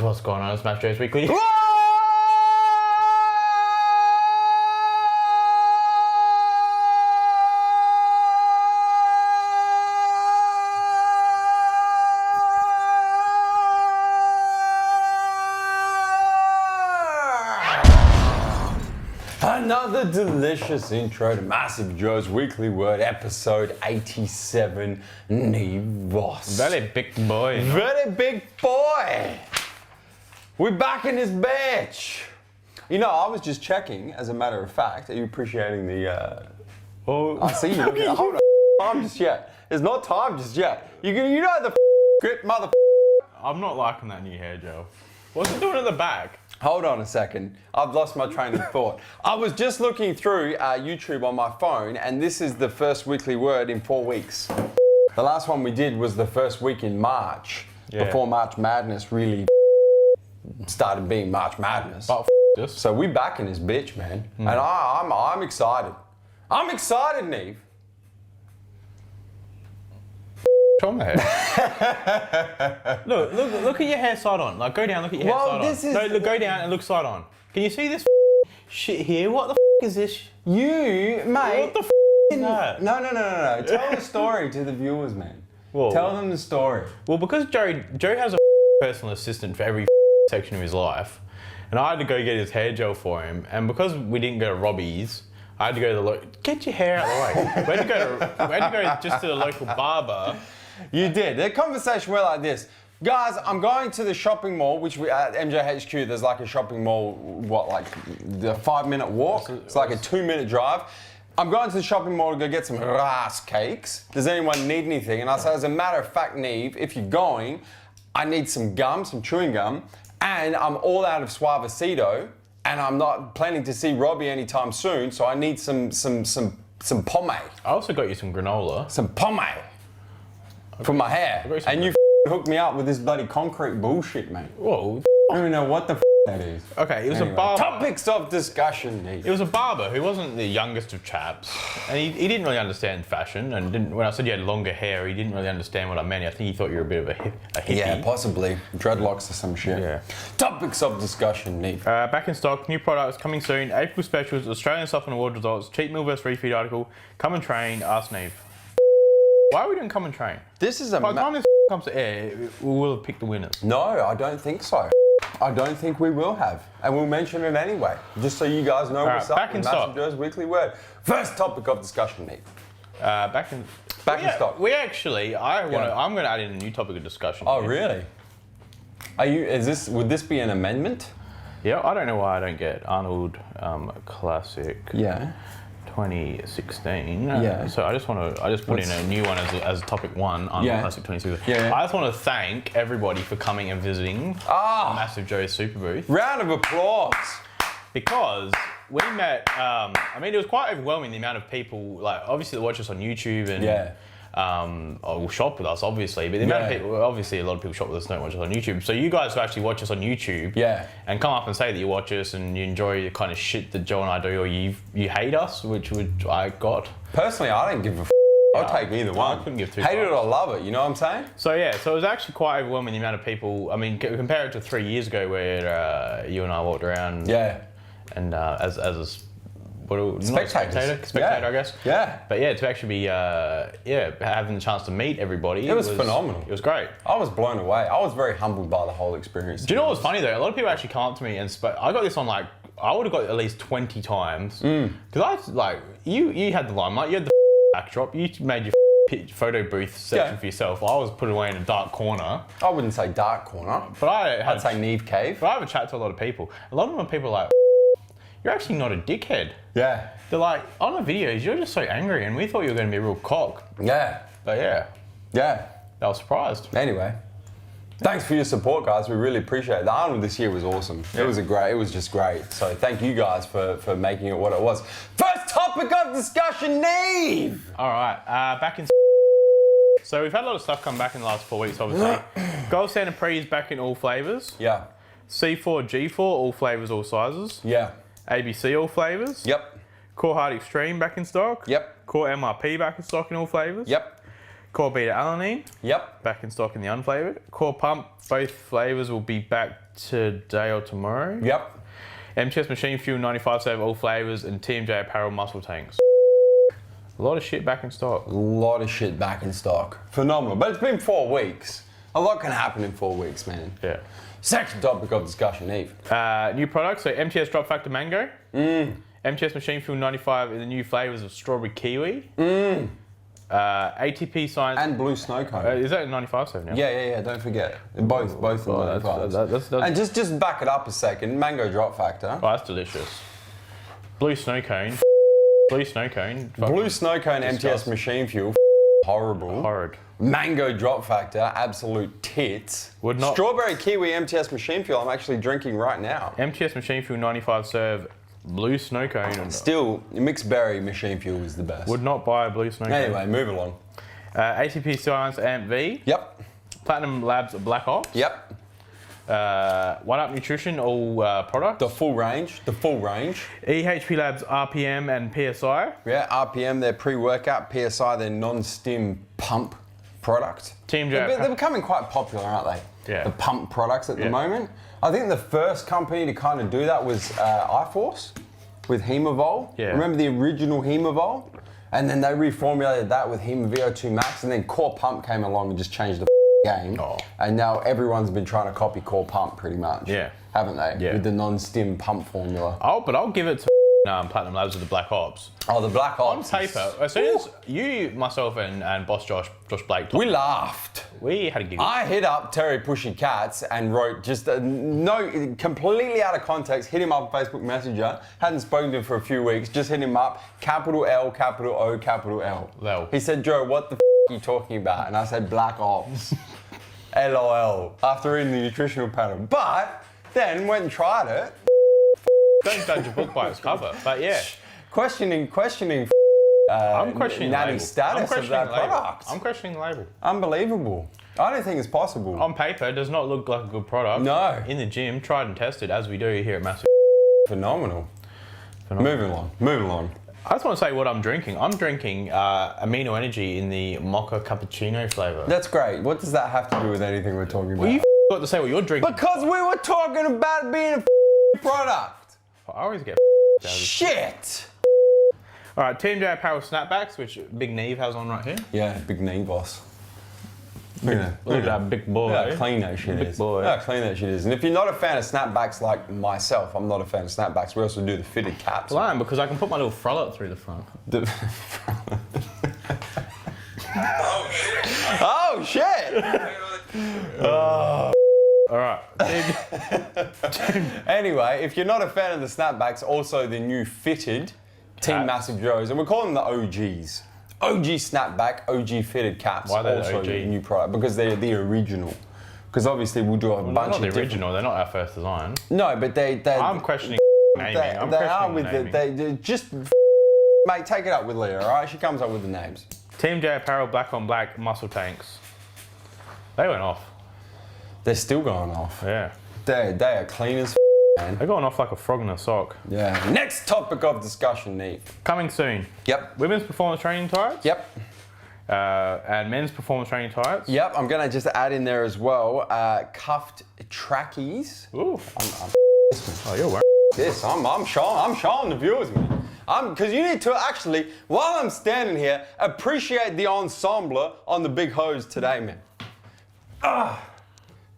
what's going on. It's MassiveJoes Weekly. Another delicious intro to MassiveJoes Weekly WORD, episode 87, Neve. Very big boy. Very big boy. We're back in this bitch. You know, I was just checking, as a matter of fact. Are you appreciating the, I see you. Hold on. Time just yet. There's not time just yet. You know the script, mother. I'm not liking that new hair gel. What's it doing at the back? Hold on a second. I've lost my train of thought. I was just looking through YouTube on my phone, and this is the first weekly word in 4 weeks. The last one we did was the first week in March, before March Madness really started being March Madness. But just. So we back in this bitch, man. And I'm excited. I'm excited, Neve. On the hair. look at your hair side on. Like, go down, look at your hair side on. No, look, go down and look side on. Can you see this shit here? What the is this? You, mate. What the is that? No. Tell the story to the viewers, man. Whoa. Tell them the story. Well, because Joe has a personal assistant for every section of his life, and I had to go get his hair gel for him, and because we didn't go to Robbie's, I had to go to the get your hair out of the way. We had to go just to the local barber. You did. The conversation went like this. Guys, I'm going to the shopping mall, which we at MJHQ, there's like a shopping mall, like the 5-minute walk. It's like a 2-minute drive. I'm going to the shopping mall to go get some rice cakes. Does anyone need anything? And I said, as a matter of fact, Neve, if you're going, I need some gum, some chewing gum, and I'm all out of Suavecito, and I'm not planning to see Robbie anytime soon, so I need some pomade. I also got you some granola. Some pomade. For my hair, and you hooked me up with this bloody concrete bullshit, mate. Whoa. I don't even know what the that is. Okay, it was a barber. Topics of discussion, Neve. It was a barber who wasn't the youngest of chaps, and he didn't really understand fashion, and when I said you had longer hair, he didn't really understand what I meant. I think he thought you were a bit of a hippie. Yeah, possibly. Dreadlocks or some shit. Yeah. Topics of discussion, Neve. Back in stock, new products coming soon, April specials, Australian Supplement Award results, cheat meal versus refeed article, come and train, AskNeve. Why are we doing come and train? This is a... By the time this comes to air, we'll have picked the winners. No, I don't think so. I don't think we will have. And we'll mention it anyway, just so you guys know what's up. Back in stock. MassiveJoes Weekly WORD. First topic of discussion, Neve. Back in stock. We actually, I'm going to add in a new topic of discussion. Oh, really? Would this be an amendment? Yeah, I don't know why I don't get Arnold Classic. Yeah. 2016. Yeah. So I just put in a new one as topic 1 on Classic 2016. Yeah. I just want to thank everybody for coming and visiting MassiveJoes Super Booth. Round of applause. Because we met, I mean, it was quite overwhelming the amount of people, like, obviously that watch us on YouTube and will shop with us, obviously, but the amount of people, obviously a lot of people shop with us, don't watch us on YouTube. So you guys who actually watch us on YouTube and come up and say that you watch us and you enjoy the kind of shit that Joe and I do, or you hate us, which I got. Personally, I don't give a I'll take either one. I couldn't give two. Hate it or love it, you know what I'm saying? So yeah, so it was actually quite overwhelming the amount of people. I mean, compare it to 3 years ago where you and I walked around. And as a spectator, I guess. Yeah. But yeah, to actually be having the chance to meet everybody. It was phenomenal. It was great. I was blown away. I was very humbled by the whole experience. Do you know what was funny though? A lot of people actually come up to me and I got this on like, I would have got it at least 20 times. Because you had the limelight, you had the backdrop, you made your photo booth section for yourself. I was put away in a dark corner. I wouldn't say dark corner. But I'd say Neve Cave. But I have a chat to a lot of people. A lot of them are people like, you're actually not a dickhead. Yeah. They're like, on the videos, you're just so angry, and we thought you were going to be a real cock. Yeah. But yeah. Yeah. I was surprised. Anyway, thanks for your support, guys. We really appreciate it. The Arnold this year was awesome. It was just great. So thank you guys for making it what it was. First topic of discussion, Neve! All right, back in... So we've had a lot of stuff come back in the last 4 weeks, obviously. Gold Standard Pre is back in all flavours. Yeah. C4, G4, all flavours, all sizes. Yeah. ABC, all flavours. Yep. Core Hard Extreme back in stock. Yep. Core MRP back in stock in all flavours. Yep. Core beta alanine. Yep. Back in stock in the unflavored. Core pump. Both flavors will be back today or tomorrow. Yep. MTS Machine Fuel 95 serve all flavors and TMJ apparel muscle tanks. A lot of shit back in stock. A lot of shit back in stock. Phenomenal. But it's been 4 weeks. A lot can happen in 4 weeks, man. Yeah. Second topic of discussion, Neve. New products. So MTS Drop Factor Mango. MTS Machine Fuel 95 in the new flavors of strawberry kiwi. ATP Science. And blue snow cone. Is that 95 serve now? Yeah. Don't forget. Both Oh, are 95s. that's And just back it up a second. Mango drop factor. Oh, that's delicious. Blue snow cone. Blue snow cone. Blue snow cone MTS disgusting. Machine Fuel. Horrible. Horrid. Mango drop factor. Absolute tits. Would not. Strawberry kiwi MTS Machine Fuel. I'm actually drinking right now. MTS Machine Fuel 95 serve. Blue snow cone. Still, mixed berry Machine Fuel is the best. Would not buy a blue snow cone. Anyway, move along. ATP Science Amp V. Yep. Platinum Labs Black Ops. Yep. One Up Nutrition, all products. The full range. EHP Labs RPM and PSI. Yeah, RPM, their pre-workout. PSI, their non-stim pump product. They're becoming quite popular, aren't they? Yeah. The pump products at the moment. I think the first company to kind of do that was iForce with Hemavol. Yeah. Remember the original Hemavol? And then they reformulated that with Hema VO2 Max, and then Core Pump came along and just changed the game. Oh. And now everyone's been trying to copy Core Pump pretty much. Yeah. Haven't they? Yeah. With the non-stim pump formula. But I'll give it to Platinum Labs with the Black Ops. Oh, the Black Ops. On paper, as soon as you, myself, and boss Josh Blake, We laughed. we had a giggle. I hit up Terry Pushy Cats and wrote just completely out of context, hit him up on Facebook Messenger, hadn't spoken to him for a few weeks, just hit him up, capital L, capital O, capital L. Lel. He said, Joe, what the are you talking about? And I said, Black Ops. LOL. After reading the nutritional pattern. But then went and tried it. Don't judge a book by its cover, but yeah. Questioning I'm questioning the nanny label. status of that product. I'm questioning the label. Unbelievable. I don't think it's possible. On paper, it does not look like a good product. No. In the gym, tried and tested, as we do here at Massive. Phenomenal. Moving along. I just want to say what I'm drinking. I'm drinking Amino Energy in the Mocha Cappuccino flavour. That's great. What does that have to do with anything we're talking about? Well, you got to say what you're drinking. Because we were talking about it being a product. I always get out of this. Shit. All right, Team J Apparel snapbacks, which Big Neve has on right here. Yeah, big knee boss. Look at that big boy. Look how clean that shit Big is. boy. Look how clean that shit is. And if you're not a fan of snapbacks like myself, I'm not a fan of snapbacks. We also do the fitted caps. Well, I am, because I can put my little frollet through the front. Oh shit! All right. Anyway, if you're not a fan of the snapbacks, also the new fitted Team MassiveJoes, and we're calling them the OGs. OG snapback, OG fitted caps. Why are they also OG? a new product because they're the original. Because obviously we'll do a bunch They're of not the different- original. They're not our first design. No, but they I'm questioning naming. I'm they are questioning with the naming. they just mate, take it up with Leah, all right? She comes up with the names. Team J Apparel Black on Black muscle tanks. They went off. They're still going off. Yeah. They are clean as man. They're going off like a frog in a sock. Yeah. Next topic of discussion, Neve. Coming soon. Yep. Women's performance training tights. Yep. And men's performance training tights. Yep. I'm gonna just add in there as well. Cuffed trackies. Ooh. Oh, you're wearing. This. I'm showing the viewers, man. Because you need to actually, while I'm standing here, appreciate the ensemble on the big hose today, man.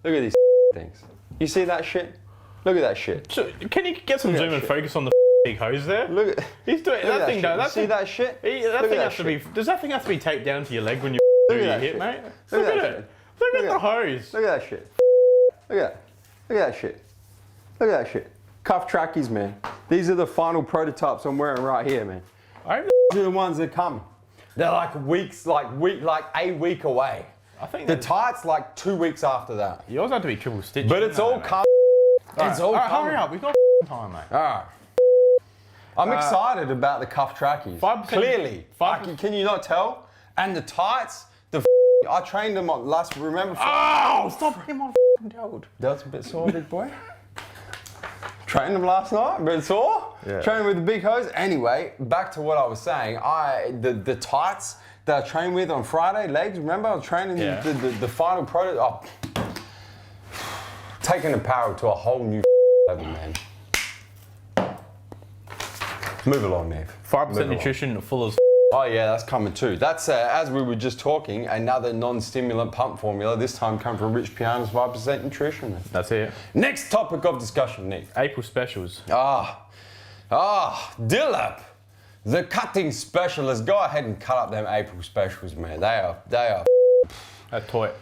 Look at these things. You see that shit? Look at that shit. So, can you get some Look at zoom that and shit. focus on the big hose there? Look at He's doing look at that thing. shit. Though, You that see thing, that shit? that Look thing at has that to be. shit. Does that thing have to be taped down to your leg when you Look do at your that hit, shit. mate? Look Look at at that it. shit. Look at Look the at hose. Look at that shit. Look at that. Look at that shit. Look at that shit. Cuff trackies, man. These are the final prototypes I'm wearing right here, man. These are the ones that come. They're like a week away. I think The tights like 2 weeks after that. yours have to be triple stitched. But it's all coming. come. It's all coming. Hurry up. We've got time, mate. All right. I'm excited about the cuff trackies. 5%. Clearly. 5%. Can you not tell? And the tights, I trained them on last, remember? Oh, stop him on Delt. That's a bit sore, big boy. Trained them last night, a bit sore. Yeah. Trained with the big hose. Anyway, back to what I was saying. The tights, that I trained with on Friday, legs. Remember, I was training the final product. Oh, taking apparel to a whole new level, man. Move along, Neve. 5% nutrition, full of. Oh yeah, that's coming too. That's, as we were just talking, another non-stimulant pump formula, this time come from Rich Piana's 5% nutrition. Man. That's it. Next topic of discussion, Neve. April specials. Dillap, the cutting specialist. Go ahead and cut up them April specials, man. They are. A toy.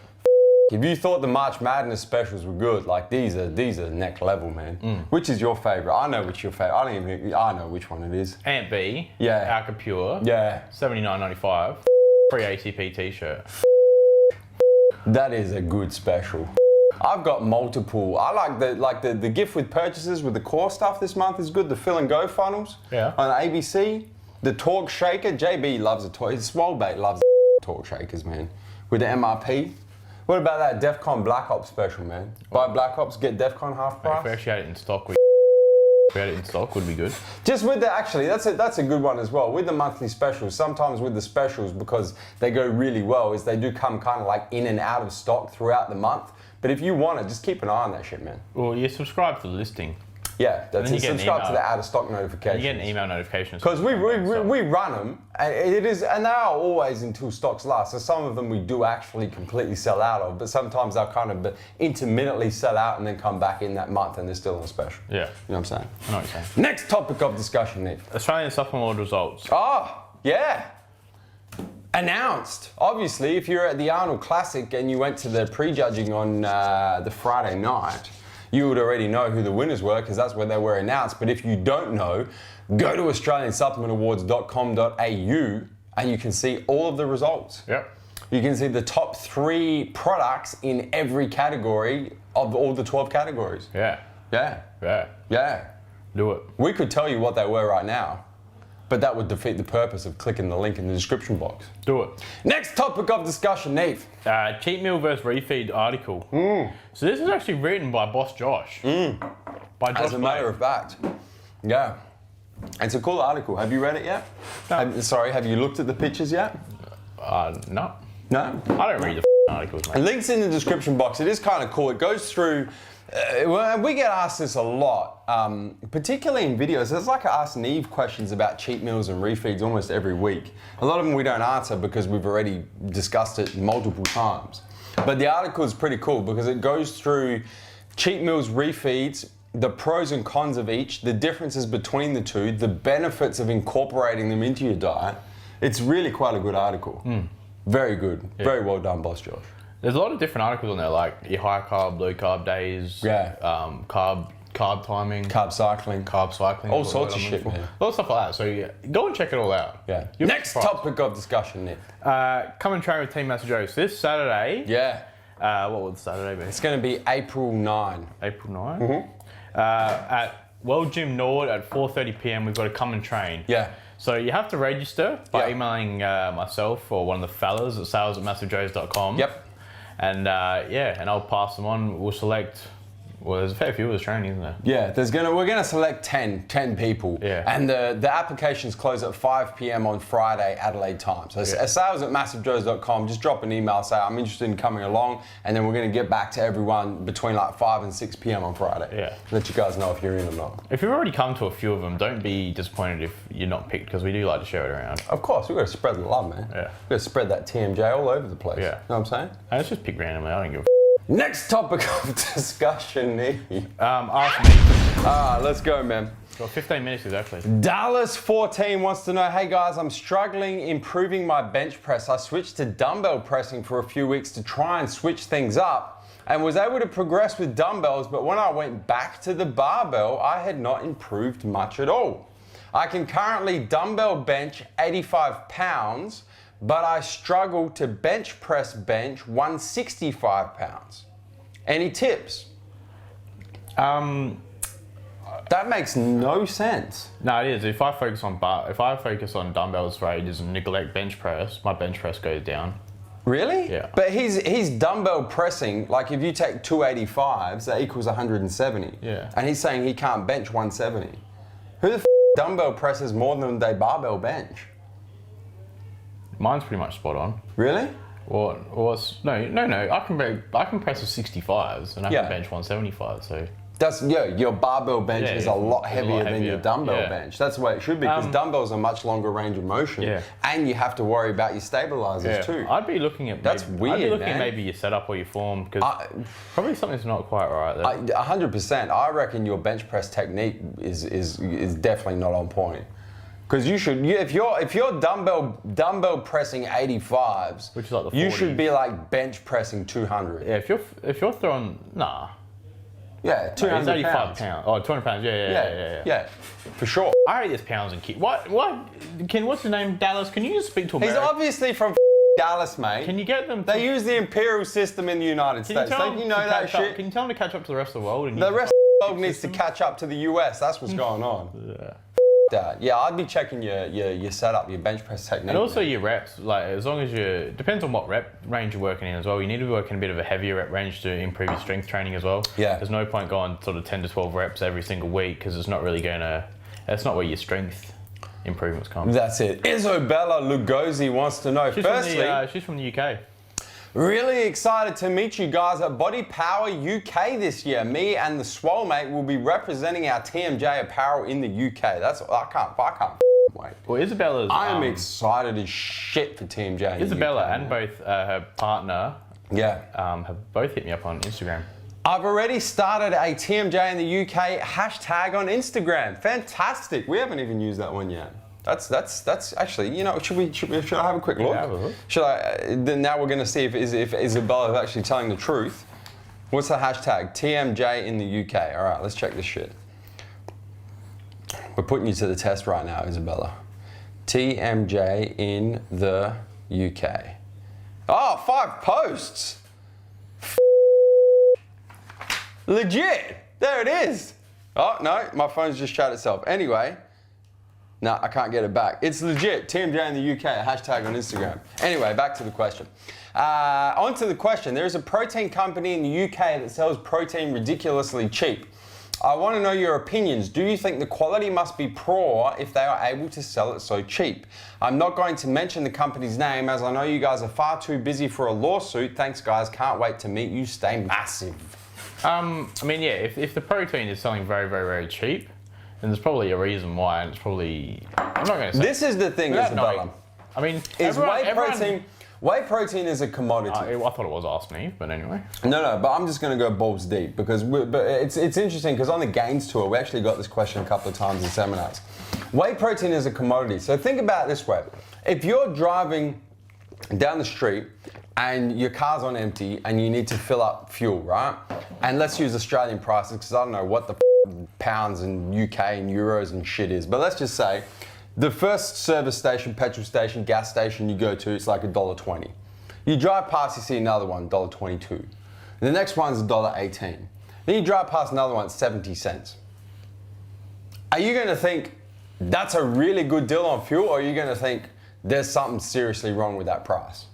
If you thought the March Madness specials were good, like these are next level, man. Which is your favorite? I know which your favorite. I know which one it is. Ant B. Yeah. Alka Pure. Yeah. $79.95. Free ACP t-shirt. That is a good special. I've got multiple. I like the gift with purchases with the core stuff this month is good. The fill and go funnels. Yeah. On ABC. The torque shaker. JB loves a torque. Swolbait loves torque shakers, man. With the MRP. What about that DEFCON Black Ops special, man? Buy Black Ops, get DEFCON half price. If we actually had it in stock, would be good. Just with the, actually, that's a good one as well. With the monthly specials, sometimes with the specials, because they go really well, is they do come kind of like in and out of stock throughout the month. But if you want it, just keep an eye on that shit, man. Well, you subscribe to the listing. Yeah, that's it. Subscribe to the out of stock notifications. You get an email notification. Because we run them, and they are always until stocks last. So some of them we do actually completely sell out of, but sometimes they'll kind of intermittently sell out and then come back in that month and they're still on special. Yeah. You know what I'm saying? I know what you're saying. Next topic of discussion, Nick. Australian supplement world results. Oh, yeah. Announced. Obviously, if you're at the Arnold Classic and you went to the prejudging on the Friday night, you would already know who the winners were because that's where they were announced. But if you don't know, go to AustralianSupplementAwards.com.au and you can see all of the results. Yep. You can see the top 3 products in every category of all the 12 categories. Yeah. Yeah. Yeah. Yeah. Do it. We could tell you what they were right now, but that would defeat the purpose of clicking the link in the description box. Do it. Next topic of discussion, Neve. Cheat meal versus refeed article. So this is actually written by Boss Josh. By Josh. As a matter of fact. Yeah. It's a cool article. Have you read it yet? No. Have you looked at the pictures yet? No. No? I don't read the articles, mate. Links in the description box. It is kind of cool. It goes through. We get asked this a lot, particularly in videos. There's like AskNeve questions about cheat meals and refeeds almost every week. A lot of them we don't answer because we've already discussed it multiple times. But the article is pretty cool because it goes through cheat meals, refeeds, the pros and cons of each, the differences between the two, the benefits of incorporating them into your diet. It's really quite a good article. Very good. Yeah. Very well done, Boss Josh. There's a lot of different articles on there, like your high carb, low carb days, carb timing, carb cycling, all sorts of shit, man. A lot of stuff like that. So yeah, go and check it all out. Yeah. Next topic of discussion, Nick. Come and train with Team MassiveJoes this Saturday. Yeah. What will the Saturday be? It's going to be April 9. April 9. At World Gym Nord at 4:30 p.m. We've got to come and train. Yeah. So you have to register by emailing myself or one of the fellas at sales@MassiveJoes.com. Yep. And and I'll pass them on. We'll select. Well, there's a fair few of us training, isn't there? Yeah, we're gonna select 10 people. Yeah. And the applications close at 5 p.m. on Friday, Adelaide time. So sales@MassiveJoes.com, just drop an email, say I'm interested in coming along, and then we're gonna get back to everyone between like 5 and 6 p.m. on Friday. Yeah. Let you guys know if you're in or not. If you've already come to a few of them, don't be disappointed if you're not picked, because we do like to share it around. Of course, we've got to spread the love, man. Yeah. We've got to spread that TMJ all over the place. Yeah. You know what I'm saying? And let's just pick randomly, I don't give a Next topic of discussion, Neve. Ask me. Let's go, man. Got 15 minutes exactly. Dallas14 wants to know, hey guys, I'm struggling improving my bench press. I switched to dumbbell pressing for a few weeks to try and switch things up and was able to progress with dumbbells, but when I went back to the barbell, I had not improved much at all. I can currently dumbbell bench 85 pounds, but I struggle to bench press 165 pounds. Any tips? That makes no sense. No, it is. If I focus on dumbbells for ages and neglect bench press, my bench press goes down. Really? Yeah. But he's dumbbell pressing, like if you take 285s, that equals 170. Yeah. And he's saying he can't bench 170. Who the dumbbell presses more than they barbell bench? Mine's pretty much spot on. Really? Or no. I can press a 65s and I can bench 175. So that's your barbell bench is a lot heavier than your dumbbell bench. That's the way it should be because dumbbells are much longer range of motion, and you have to worry about your stabilizers too. I'd be looking at that's weird. I'd be looking at maybe your setup or your form because probably something's not quite right there. 100%. I reckon your bench press technique is definitely not on point. Because you should, if you're dumbbell pressing 85s, which is like the 40s. You should be like bench pressing 200. Yeah, if you're throwing 200 it's 85 pounds. Oh, 200 pounds. Yeah, for sure. I rate this pounds and kilos. What? What's his name? Dallas. Can you just speak to America? He's obviously from Dallas, mate. Can you get them? They use the imperial system in the United States. You know that shit. Can you tell them to catch up to the rest of the world? The rest of the world needs to catch up to the US. That's what's going on. That. Yeah, I'd be checking your setup, your bench press technique. And also your reps, like as long as depends on what rep range you're working in as well. You need to be working a bit of a heavier rep range to improve your strength training as well. Yeah. There's no point going sort of 10 to 12 reps every single week because it's not really that's not where your strength improvements come. That's it. Isabella Lugosi wants to know, she's from the UK. Really excited to meet you guys at Body Power UK this year. Me and the Swole Mate will be representing our TMJ apparel in the UK. I can't wait. Well, Isabella's... I am excited as shit for TMJ in Isabella the UK, and both her partner have both hit me up on Instagram. I've already started a TMJ in the UK hashtag on Instagram. Fantastic. We haven't even used that one yet. That's actually, you know, should I have a quick look? Yeah, have a look. Should I? Then now we're going to see if Isabella is actually telling the truth. What's the hashtag? TMJ in the UK. All right, let's check this shit. We're putting you to the test right now, Isabella. TMJ in the UK. Oh, 5 posts. Legit. There it is. Oh, no, my phone's just shut itself. Anyway. No, I can't get it back. It's legit. TMJ in the UK, hashtag on Instagram. Anyway, back to the question. On to the question. There is a protein company in the UK that sells protein ridiculously cheap. I want to know your opinions. Do you think the quality must be poor if they are able to sell it so cheap? I'm not going to mention the company's name as I know you guys are far too busy for a lawsuit. Thanks, guys. Can't wait to meet you. Stay massive. I mean, yeah, if the protein is selling very, very, very cheap, then there's probably a reason why, and it's probably... I'm not going to say... This is the thing, Isabella. I mean, whey protein is a commodity. I thought it was AskNeve, but anyway. No, but I'm just going to go balls deep because it's interesting because on the Gains tour, we actually got this question a couple of times in seminars. Whey protein is a commodity. So think about it this way. If you're driving down the street and your car's on empty and you need to fill up fuel, right? And let's use Australian prices because I don't know what the pounds and UK and euros and shit is. But let's just say the first service station, petrol station, gas station you go to, it's like $1.20. You drive past, you see another one, $1.22. The next one's $1.18. Then you drive past another one, it's 70 cents. Are you going to think that's a really good deal on fuel, or are you going to think there's something seriously wrong with that price?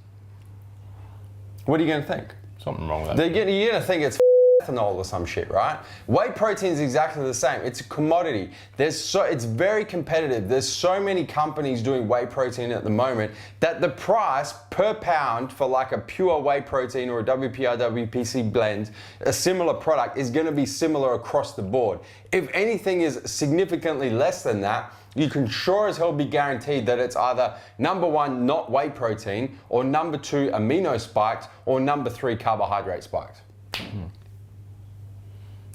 What are you going to think? Something wrong with that. You're going to think it's ethanol or some shit, right? Whey protein is exactly the same. It's a commodity. It's very competitive. There's so many companies doing whey protein at the moment that the price per pound for like a pure whey protein or a WPI, WPC blend, a similar product, is going to be similar across the board. If anything is significantly less than that, you can sure as hell be guaranteed that it's either number 1, not whey protein, or number 2, amino spiked, or number 3, carbohydrate spiked.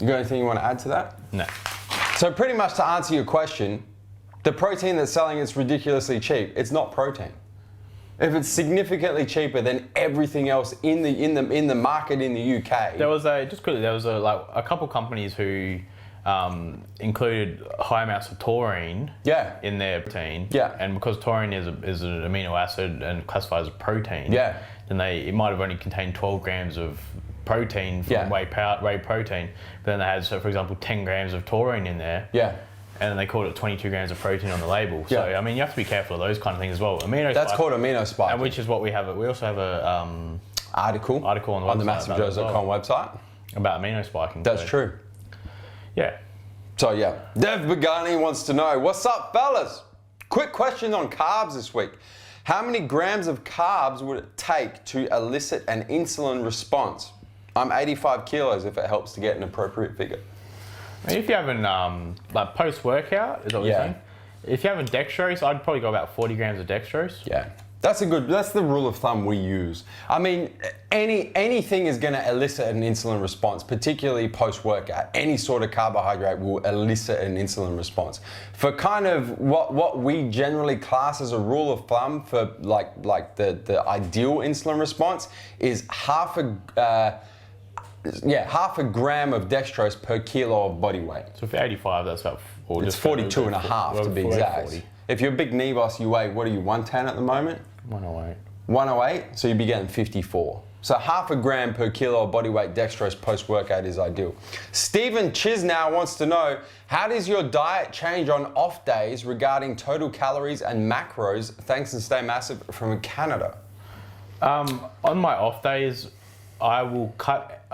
You got anything you want to add to that? No. So pretty much to answer your question, the protein that's selling is ridiculously cheap. It's not protein. If it's significantly cheaper than everything else in the market in the UK. There was a couple companies who included high amounts of taurine in their protein. Yeah. And because taurine is an amino acid and classified as a protein, then it might have only contained 12 grams of protein from whey protein, but then they had, so for example, 10 grams of taurine in there. Yeah. And then they called it 22 grams of protein on the label. So, I mean, you have to be careful of those kind of things as well. That's called amino spike. And which is what we have. We also have a article on the MassiveJoes.com website about amino spiking. That's true. Yeah. So, yeah. Dev Begani wants to know, what's up, fellas? Quick question on carbs this week. How many grams of carbs would it take to elicit an insulin response? I'm 85 kilos if it helps to get an appropriate figure. I mean, if you're having like post-workout, is that what you're saying? If you're having dextrose, I'd probably go about 40 grams of dextrose. Yeah. That's the rule of thumb we use. I mean, anything is going to elicit an insulin response, particularly post-workout. Any sort of carbohydrate will elicit an insulin response. For kind of what we generally class as a rule of thumb for like the ideal insulin response is half a gram of dextrose per kilo of body weight. So for 85, that's about... It's 42 and a half to be exact. 40. If you're a big knee boss, you weigh, what are you, 110 at the moment? 108. 108, so you'd be getting 54. So half a gram per kilo of body weight dextrose post-workout is ideal. Stephen Chisnow wants to know, how does your diet change on off days regarding total calories and macros? Thanks and stay massive from Canada. On my off days, I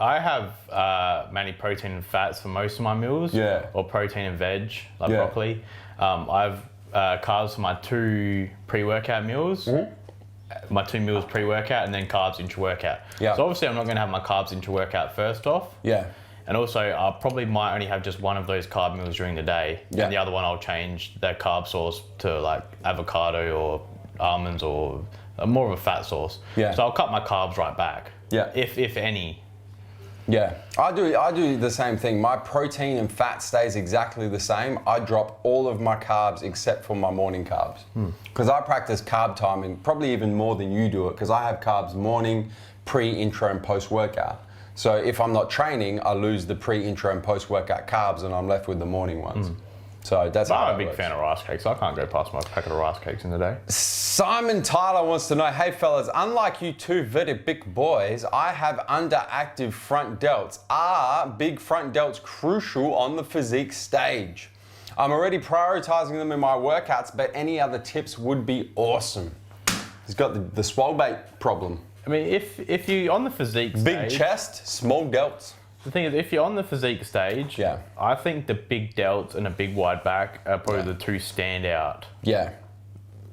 have mainly protein and fats for most of my meals. Yeah. Or protein and veg, like broccoli. I've carbs for my 2 pre-workout meals. Mm-hmm. My 2 meals pre-workout and then carbs intra-workout. Yeah. So obviously I'm not going to have my carbs intra-workout first off. Yeah. And also I probably might only have just one of those carb meals during the day. Yeah. And the other one I'll change that carb source to like avocado or almonds or more of a fat source. Yeah. So I'll cut my carbs right back. Yeah. If any. Yeah, I do the same thing. My protein and fat stays exactly the same. I drop all of my carbs except for my morning carbs. Because I practice carb timing probably even more than you do it, because I have carbs morning, pre, intro, and post-workout. So if I'm not training, I lose the pre, intro, and post-workout carbs and I'm left with the morning ones. So that's how I'm a big fan of rice cakes. I can't go past my packet of rice cakes in the day. Simon Tyler wants to know, hey fellas, unlike you two very big boys, I have underactive front delts. Are big front delts crucial on the physique stage? I'm already prioritizing them in my workouts, but any other tips would be awesome. He's got the swole bait problem. I mean, if you on the physique stage... Big chest, small delts. The thing is, if you're on the physique stage, I think the big delts and a big wide back are probably the two standout. Yeah.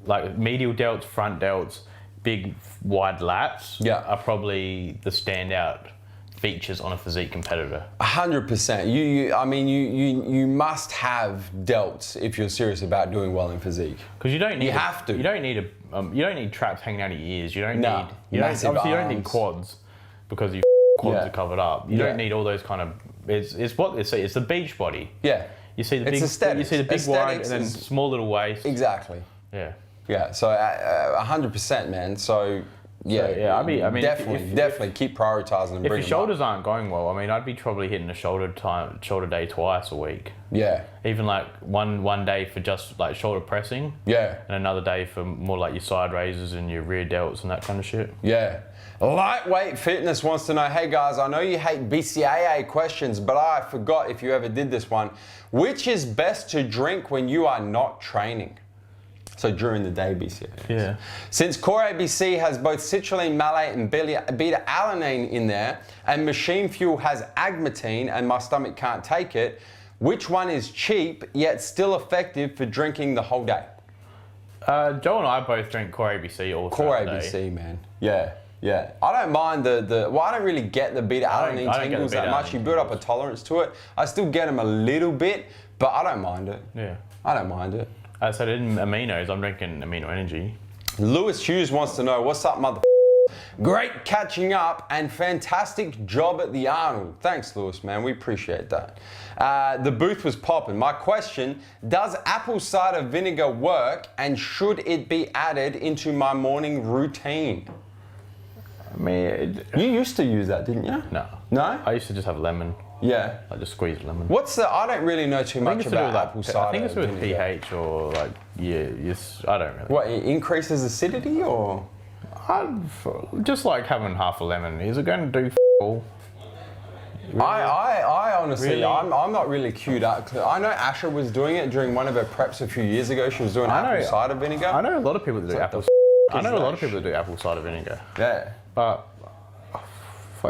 Like medial delts, front delts, big wide lats are probably the standout features on a physique competitor. 100%. I mean, you must have delts if you're serious about doing well in physique. Because you don't need. You have to. You don't need traps hanging out of your ears. You don't need. You don't need quads because your quads are covered up. You don't need all those kind of. It's what they say. It's the beach body. Yeah. You see the big. You see the big wide and then small little waist. Exactly. Yeah. Yeah. So 100%, man. So. Yeah, I mean, definitely keep prioritizing. If your shoulders aren't going well, I mean, I'd be probably hitting a shoulder day twice a week. Yeah. Even like one day for just like shoulder pressing. Yeah. And another day for more like your side raises and your rear delts and that kind of shit. Yeah. Lightweight Fitness wants to know, hey guys, I know you hate BCAA questions, but I forgot if you ever did this one. Which is best to drink when you are not training? So during the day, BCAA. Yeah. Since Core ABC has both citrulline, malate, and beta-alanine in there, and Machine Fuel has agmatine, and my stomach can't take it, which one is cheap yet still effective for drinking the whole day? Joe and I both drink Core ABC all throughout the day. Core ABC, man. Yeah. Yeah, I don't mind well, I don't really get the beta-alanine tingles that much. You build up a tolerance to it. I still get them a little bit, but I don't mind it. Yeah. I don't mind it. So in aminos, I'm drinking amino energy. Lewis Hughes wants to know, what's up, mother? Great catching up and fantastic job at the Arnold. Thanks, Lewis, man. We appreciate that. The booth was popping. My question, does apple cider vinegar work and should it be added into my morning routine? I mean... You used to use that, didn't you? No. No? I used to just have lemon. Yeah. I just squeeze lemon. I don't really know too much about apple cider. I think it's with pH or like, I don't really. What, it increases acidity or? Just like having half a lemon. Is it going to do all? Really? I honestly, really? I'm not really queued up. I know Asha was doing it during one of her preps a few years ago. She was doing apple cider vinegar. I know a lot of people that do apple cider vinegar. Yeah. But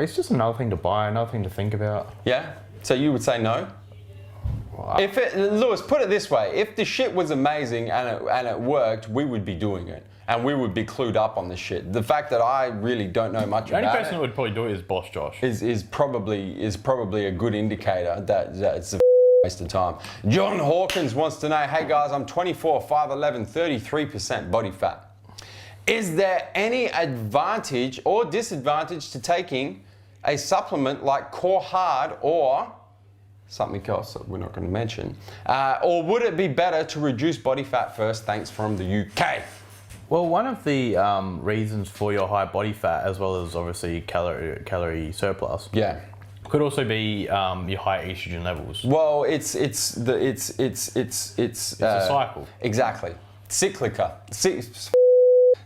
it's just another thing to buy, another thing to think about. Yeah? So you would say no? Lewis, put it this way: if the shit was amazing and it worked, we would be doing it, and we would be clued up on the shit. The fact that I really don't know much about it. The only person that would probably do it is Boss Josh. Is probably a good indicator that it's a waste of time. John Hawkins wants to know, hey guys, I'm 24, 5'11", 33% body fat. Is there any advantage or disadvantage to taking a supplement like Core Hard or something else that we're not going to mention? Or would it be better to reduce body fat first? Thanks from the UK. Well, one of the reasons for your high body fat, as well as obviously calorie surplus, could also be your high estrogen levels. Well, it's a cycle. Exactly,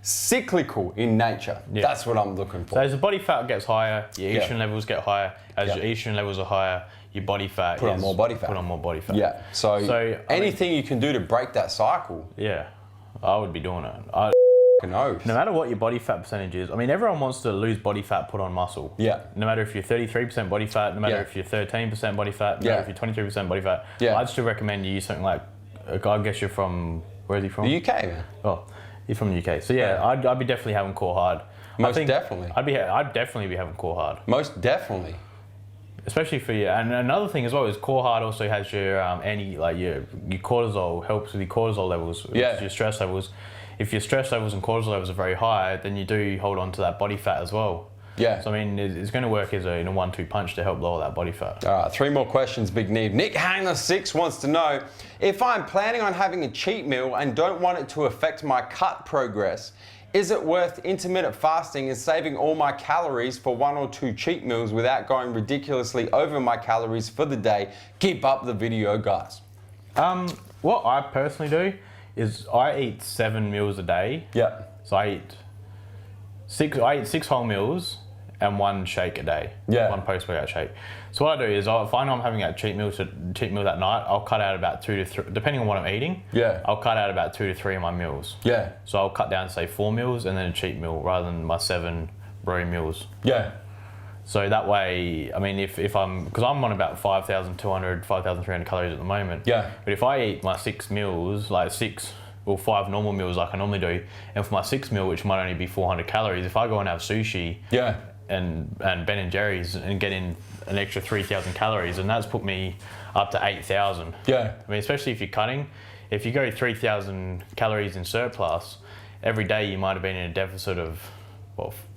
cyclical in nature. Yeah. That's what I'm looking for. So as the body fat gets higher, your estrogen levels get higher. As your estrogen levels are higher, your body fat put on more body fat. Yeah. So anything you can do to break that cycle. Yeah, I would be doing it. No matter what your body fat percentage is, I mean, everyone wants to lose body fat, put on muscle. Yeah. No matter if you're 33% body fat, no matter if you're 13% body fat, no matter if you're 23% body fat. Yeah. I'd still recommend you use something like, I guess you're from, where is he from? The UK, man. Oh, you're from the UK. So yeah, I'd be definitely having Core Hard. Definitely. I'd definitely be having Core Hard. Most definitely. Especially for you. And another thing as well is Core Hard also has your your cortisol, helps with your cortisol levels, your stress levels. If your stress levels and cortisol levels are very high, then you do hold on to that body fat as well. Yeah. So I mean, it's going to work as in a 1-2 punch to help lower that body fat. All right, 3 more questions, Big Neve. Nick Hanger 6 wants to know, if I'm planning on having a cheat meal and don't want it to affect my cut progress, is it worth intermittent fasting and saving all my calories for 1 or 2 cheat meals without going ridiculously over my calories for the day? Keep up the video, guys. What I personally do is I eat 7 meals a day. Yeah. So I eat 6 whole meals and 1 shake a day. Yeah. 1 post-workout shake. So what I do is, if I know I'm having a cheat meal that night, I'll cut out about 2 to 3, depending on what I'm eating. Yeah. I'll cut out about 2 to 3 of my meals. Yeah. So I'll cut down to say 4 meals and then a cheat meal rather than my 7 bro meals. Yeah. So that way, I mean, because I'm on about 5,200, 5,300 calories at the moment. Yeah. But if I eat my 6 meals, like 5 normal meals like I normally do, and for my 6th meal, which might only be 400 calories, if I go and have sushi and Ben & Jerry's and get in an extra 3,000 calories, and that's put me up to 8,000. Yeah. I mean, especially if you're cutting, if you go 3,000 calories in surplus, every day you might have been in a deficit of,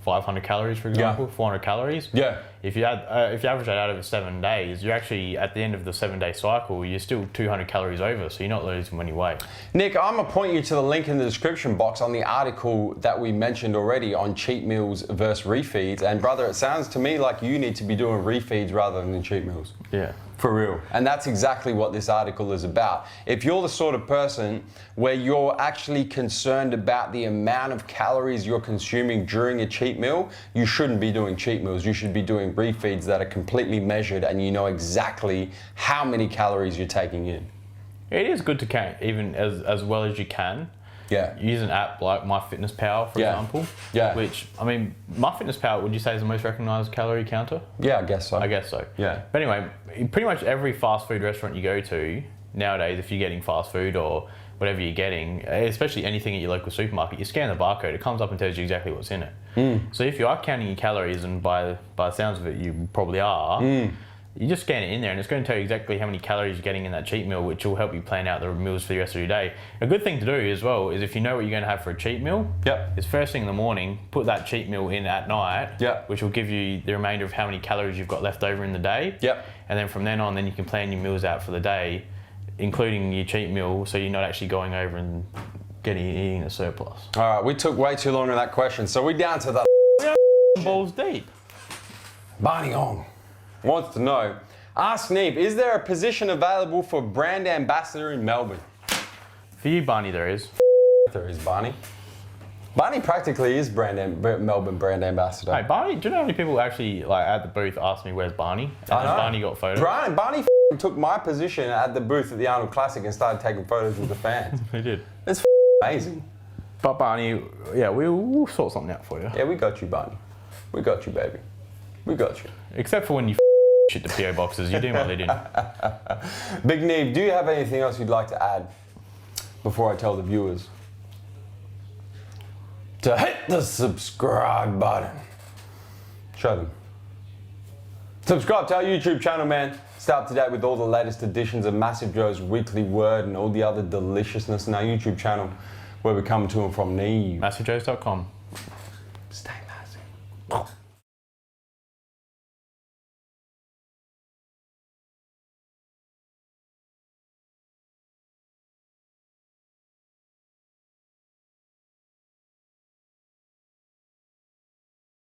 500 calories, for example, 400 calories. Yeah. If you average that out over 7 days, you're actually, at the end of the 7-day cycle, you're still 200 calories over, so you're not losing any weight. Nick, I'm going to point you to the link in the description box on the article that we mentioned already on cheat meals versus refeeds. And brother, it sounds to me like you need to be doing refeeds rather than cheat meals. Yeah. For real. And that's exactly what this article is about. If you're the sort of person where you're actually concerned about the amount of calories you're consuming during a cheat meal, you shouldn't be doing cheat meals. You should be doing refeeds that are completely measured and you know exactly how many calories you're taking in. It is good to count even as well as you can. Yeah. Use an app like MyFitnessPal, for example. Yeah. Which, I mean, MyFitnessPal, would you say is the most recognized calorie counter? Yeah, I guess so. I guess so. Yeah. But anyway, pretty much every fast food restaurant you go to nowadays, if you're getting fast food or whatever you're getting, especially anything at your local supermarket, you scan the barcode, it comes up and tells you exactly what's in it. So if you are counting your calories, and by the sounds of it, you probably are, you just scan it in there and it's going to tell you exactly how many calories you're getting in that cheat meal, which will help you plan out the meals for the rest of your day. A good thing to do as well is, if you know what you're going to have for a cheat meal, is first thing in the morning, put that cheat meal in at night, which will give you the remainder of how many calories you've got left over in the day. And then from then on, then you can plan your meals out for the day, including your cheat meal, so you're not actually going over and eating a surplus. All right, we took way too long on that question, so we're down to the balls deep. Barney Ong wants to know, AskNeve, is there a position available for brand ambassador in Melbourne? For you, Barney, there is. There is, Barney. Barney practically is Melbourne brand ambassador. Hey, Barney, do you know how many people actually, like, at the booth asked me, where's Barney? And Barney got photos. Barney took my position at the booth at the Arnold Classic and started taking photos with the fans. He did. It's amazing. But Barney, yeah, we'll sort something out for you. Yeah, we got you, Barney. We got you, baby. We got you. Except for when you shit to PO boxes. You're doing my lead in. Big Neve, do you have anything else you'd like to add before I tell the viewers to hit the subscribe button? Show them. Subscribe to our YouTube channel, man. Stay up to date with all the latest editions of MassiveJoes Weekly WORD and all the other deliciousness in our YouTube channel, where we come to and from Neve. MassiveJoes.com.